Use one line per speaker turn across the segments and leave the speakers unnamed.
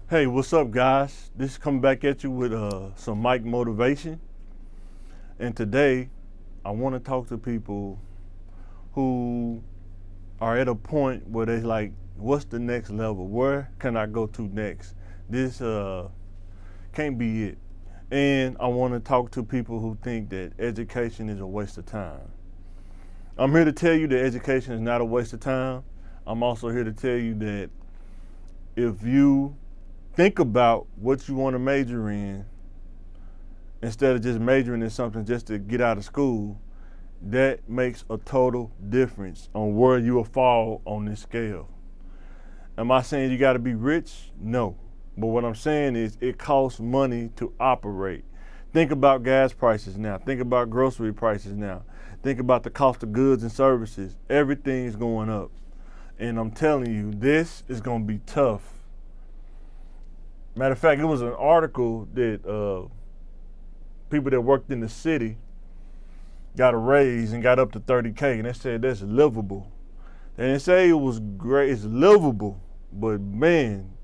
Hey, what's up, guys? This is coming back at you with some mic motivation. And today, I want to talk to people who are at a point where they're like, what's the next level? Where can I go to next? This can't be it. And I want to talk to people who think that education is a waste of time. I'm here to tell you that education is not a waste of time. I'm also here to tell you that if you think about what you want to major in instead of just majoring in something just to get out of school, that makes a total difference on where you will fall on this scale. Am I saying you got to be rich? No. But what I'm saying is it costs money to operate. Think about gas prices now. Think about grocery prices now. Think about the cost of goods and services. Everything's going up. And I'm telling you, this is going to be tough. Matter of fact, it was an article that people that worked in the city got a raise and got up to 30K, and they said that's livable. They didn't say it was great, it's livable, but man,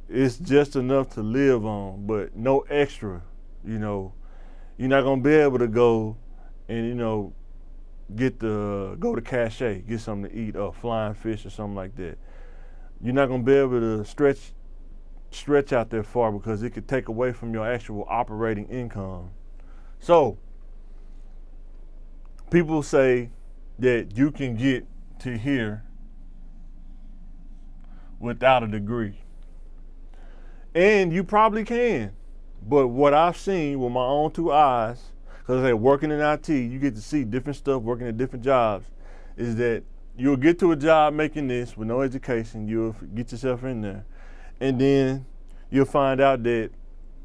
it's just enough to live on, but no extra. You're not gonna be able to go and go to Cache, get something to eat, or flying fish or something like that. You're not gonna be able to stretch out that far because it could take away from your actual operating income. So people say that you can get to here without a degree. And you probably can. But what I've seen with my own two eyes, because I say working in IT, you get to see different stuff, working at different jobs, is that you'll get to a job making this with no education, you'll get yourself in there, and then you'll find out that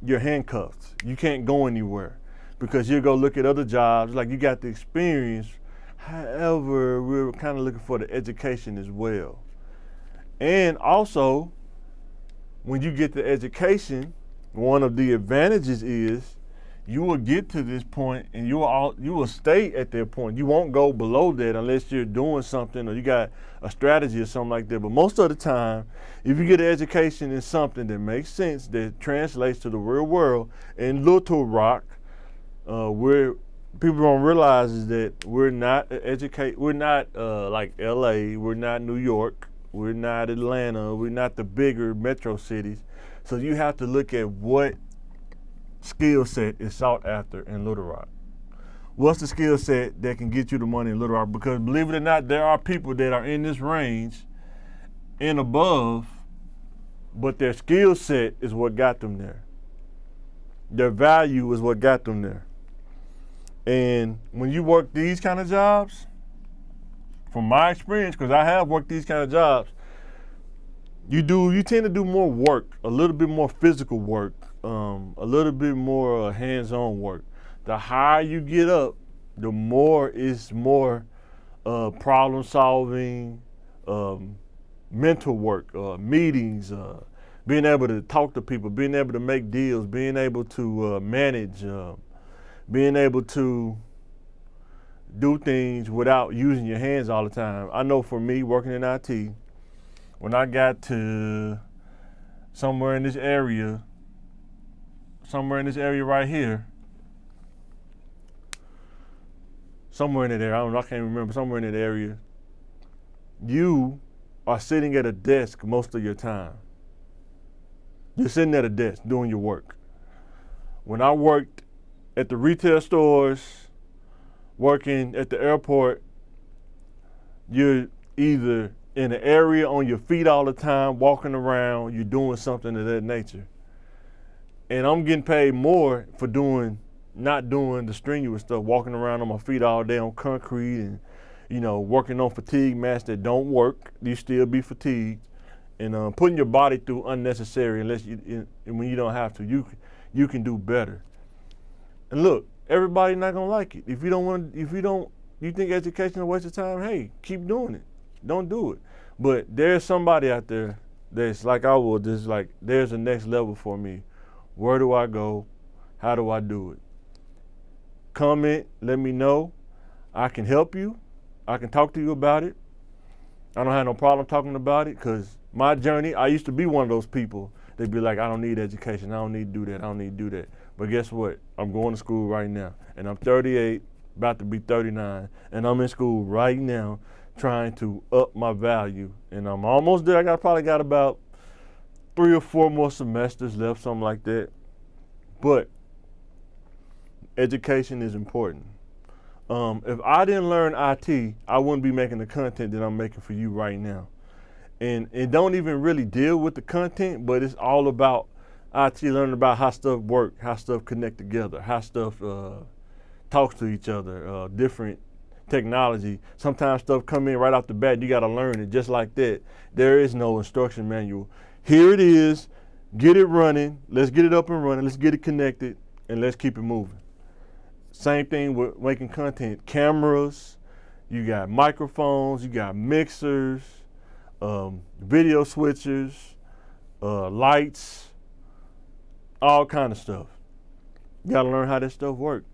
you're handcuffed. You can't go anywhere because you'll go look at other jobs, like you got the experience. However, we're kind of looking for the education as well. And also, when you get the education, one of the advantages is you will get to this point and you will stay at that point. You won't go below that unless you're doing something or you got a strategy or something like that. But most of the time, if you get an education in something that makes sense, that translates to the real world, in Little Rock, where people don't realize is that we're not like LA, we're not New York, we're not Atlanta, we're not the bigger metro cities. So you have to look at what skill set is sought after in Little Rock. What's the skill set that can get you the money in Little Rock? Because believe it or not, there are people that are in this range and above, but their skill set is what got them there. Their value is what got them there. And when you work these kind of jobs, from my experience, because I have worked these kind of jobs, you tend to do more work, a little bit more physical work, a little bit more hands-on work. The higher you get up, the more it's more problem solving, mental work, meetings, being able to talk to people, being able to make deals, being able to manage, being able to do things without using your hands all the time. I know for me, working in IT, when I got to somewhere in this area right here, somewhere in that area, I can't remember, somewhere in that area, you are sitting at a desk most of your time. You're sitting at a desk doing your work. When I worked at the retail stores, working at the airport, you're either in an area on your feet all the time, walking around, you're doing something of that nature. And I'm getting paid more for not doing the strenuous stuff, walking around on my feet all day on concrete and, working on fatigue mats that don't work. You still be fatigued and putting your body through unnecessary when you don't have to. You can do better. And look, everybody's not gonna like it. If you think education is a waste of time, hey, keep doing it. Don't do it. But there's somebody out there that's like I will, just like there's a next level for me. Where do I go? How do I do it? Comment, let me know. I can help you. I can talk to you about it. I don't have no problem talking about it because my journey, I used to be one of those people. They'd be like, I don't need education. I don't need to do that. I don't need to do that. But guess what? I'm going to school right now. And I'm 38, about to be 39. And I'm in school right now trying to up my value. And I'm almost there. Probably got about 3 or 4 more semesters left, something like that. But education is important. If I didn't learn IT, I wouldn't be making the content that I'm making for you right now. And it don't even really deal with the content, but it's all about IT, learning about how stuff work, how stuff connect together, how stuff talks to each other, different technology. Sometimes stuff come in right off the bat, you gotta learn it just like that. There is no instruction manual. Here it is, get it running, let's get it up and running, let's get it connected, and let's keep it moving. Same thing with making content. Cameras, you got microphones, you got mixers, video switchers, lights, all kind of stuff. You gotta learn how that stuff works.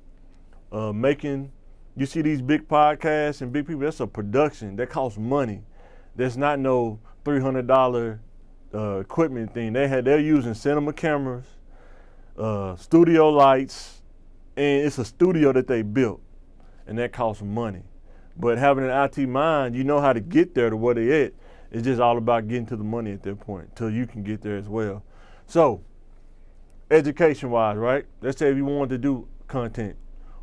You see these big podcasts and big people, that's a production. That costs money. There's not no $300 equipment thing. They're using cinema cameras, studio lights, and it's a studio that they built, and that costs money. But having an IT mind, you know how to get there to where they at. It's just all about getting to the money at that point, till you can get there as well. So, education-wise, right? Let's say if you wanted to do content,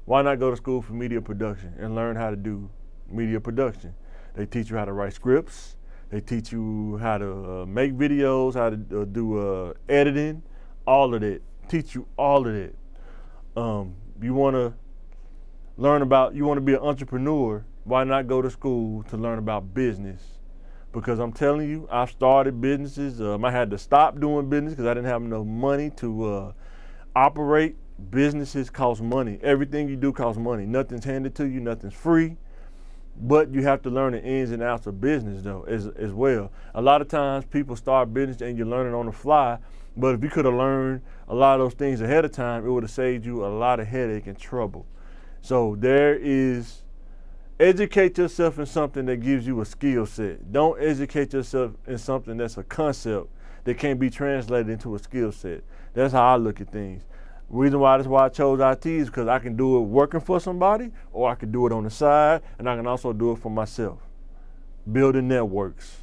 why not go to school for media production and learn how to do media production? They teach you how to write scripts. They teach you how to make videos, how to do editing, all of that. Teach you all of that. You want to be an entrepreneur, why not go to school to learn about business? Because I'm telling you, I've started businesses. I had to stop doing business because I didn't have enough money to operate. Businesses cost money. Everything you do costs money. Nothing's handed to you, nothing's free. But you have to learn the ins and outs of business though, as well. A lot of times people start business and you're learning on the fly. But if you could have learned a lot of those things ahead of time, it would have saved you a lot of headache and trouble. So educate yourself in something that gives you a skill set. Don't educate yourself in something that's a concept that can't be translated into a skill set. That's how I look at things. That's why I chose IT is because I can do it working for somebody, or I can do it on the side, and I can also do it for myself. Building networks.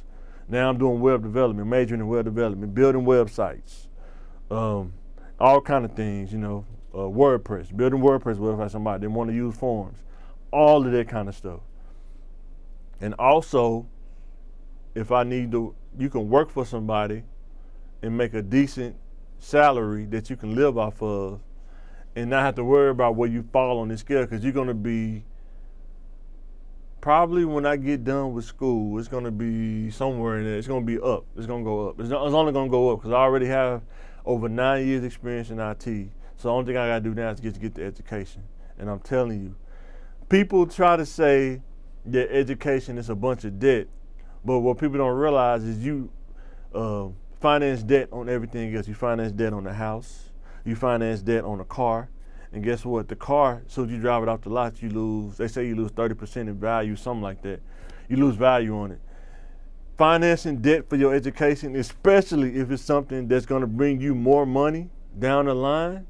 Now I'm doing web development, majoring in web development, building websites, all kind of things, WordPress, building WordPress websites, somebody, they want to use forms, all of that kind of stuff. And also, if I need to, you can work for somebody and make a decent salary that you can live off of and not have to worry about where you fall on this scale, because you're going to be, probably when I get done with school, it's going to be somewhere in there. It's going to be up. It's going to go up. It's only going to go up because I already have over 9 years experience in IT. So the only thing I got to do now is get the education. And I'm telling you, people try to say that education is a bunch of debt, but what people don't realize is you finance debt on everything else. You finance debt on the house. You finance debt on a car. And guess what? The car, so you drive it off the lot, they say you lose 30% in value, something like that. You lose value on it. Financing debt for your education, especially if it's something that's going to bring you more money down the line,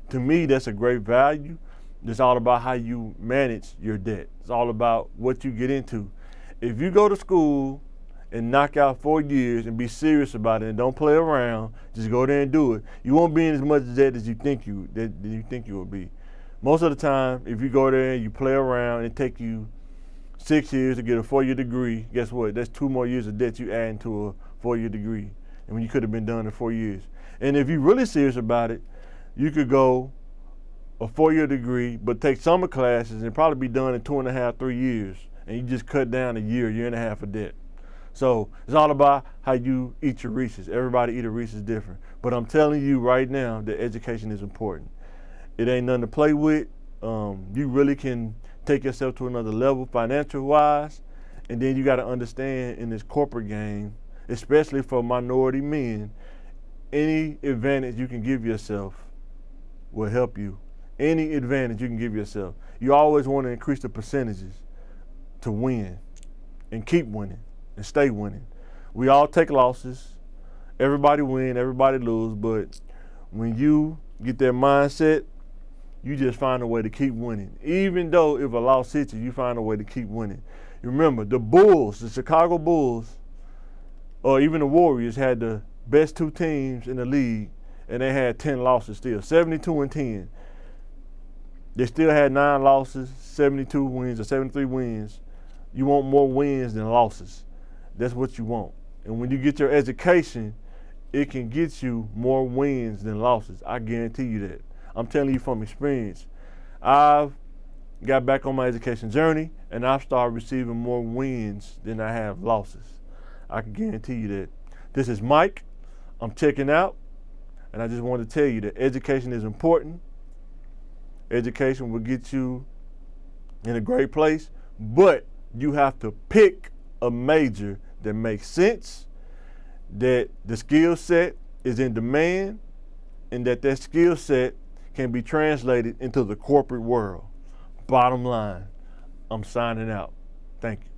to me, that's a great value. It's all about how you manage your debt. It's all about what you get into. If you go to school and knock out 4 years and be serious about it and don't play around, just go there and do it, you won't be in as much debt as you think you will be. Most of the time, if you go there and you play around and it take you 6 years to get a 4-year degree, guess what? That's 2 more years of debt you add into a 4-year degree, and when you could have been done in 4 years. And if you're really serious about it, you could go a 4-year degree, but take summer classes and probably be done in 2.5, 3 years, and you just cut down a year and a half of debt. So it's all about how you eat your Reese's. Everybody eat a Reese's different. But I'm telling you right now that education is important. It ain't nothing to play with. You really can take yourself to another level financial-wise, and then you got to understand in this corporate game, especially for minority men, any advantage you can give yourself will help you. Any advantage you can give yourself. You always want to increase the percentages to win. and keep winning and stay winning. We all take losses. Everybody win, everybody lose, but when you get that mindset, you just find a way to keep winning. Even though if a loss hits you, you find a way to keep winning. You remember, the Bulls, the Chicago Bulls, or even the Warriors had the best two teams in the league, and they had 10 losses still, 72-10. They still had 9 losses, 72 wins or 73 wins. You want more wins than losses. That's what you want. And when you get your education, it can get you more wins than losses. I guarantee you that. I'm telling you from experience. I've got back on my education journey, and I've started receiving more wins than I have losses. I can guarantee you that. This is Mike. I'm checking out, and I just wanted to tell you that education is important. Education will get you in a great place, but you have to pick a major that makes sense, that the skill set is in demand, and that skill set can be translated into the corporate world. Bottom line, I'm signing out. Thank you.